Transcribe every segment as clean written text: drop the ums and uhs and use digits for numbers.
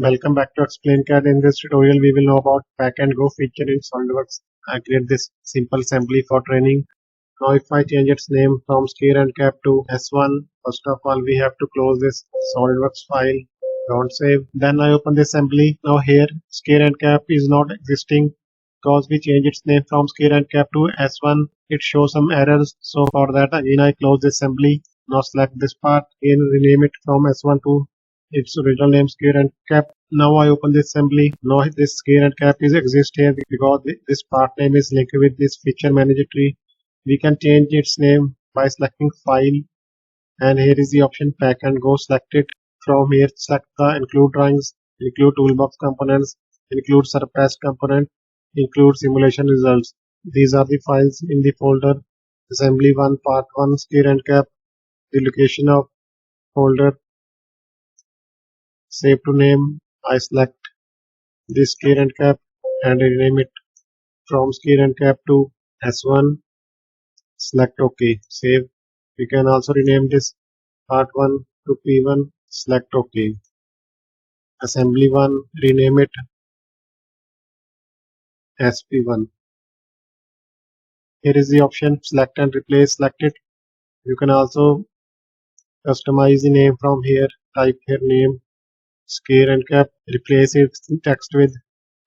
Welcome back to Explain CAD. In this tutorial, we will know about pack and go feature in SolidWorks. I create this simple assembly for training. Now, if I change its name from Steer and Cap to S1, first of all, we have to close this SolidWorks file. Don't save. Then I open the assembly. Now here, Steer and Cap is not existing because we change its name from Steer and Cap to S1. It shows some errors. So for that, again, I close the assembly. Now select this part and rename it from S1 to its original name, Steer and Cap. Now I open the assembly. Now this Steer and Cap is exist here because this part name is linked with this feature manager tree. We can change its name by selecting file, and here is the option pack and go. Select it. From here select the include drawings, include toolbox components, include surpassed component, include simulation results. These are the files in the folder assembly 1 part 1 Steer and Cap. The location of folder, save to name. I select this Steer and Cap and rename it from Steer and Cap to S1. Select OK. Save. We can also rename this part 1 to P1. Select OK. Assembly 1, rename it SP1. Here is the option select and replace. Select it. You can also customize the name from here. Type here name Steer and Cap. Replace its text with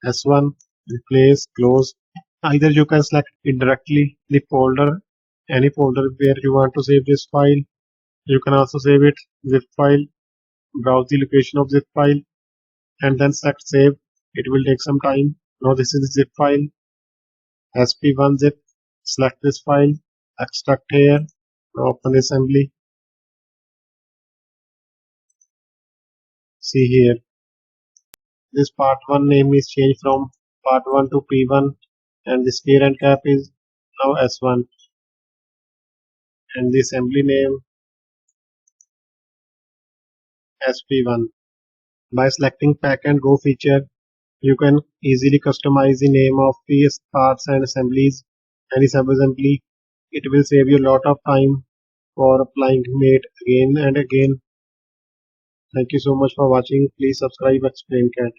S1. Replace, close. Either you can select it directly the folder, any folder where you want to save this file. You can also save it zip file. Browse the location of zip file and then select save. It will take some time. Now this is the zip file, sp1 zip. Select this file, extract here. Now open the assembly. See here, this part 1 name is changed from part 1 to P1, and the Steer and Cap is now S1, and the assembly name SP1. By selecting pack and go feature, you can easily customize the name of these parts and assemblies. Any sub-assembly, it will save you a lot of time for applying it again and again. Thank you so much for watching. Please subscribe Explain CAD.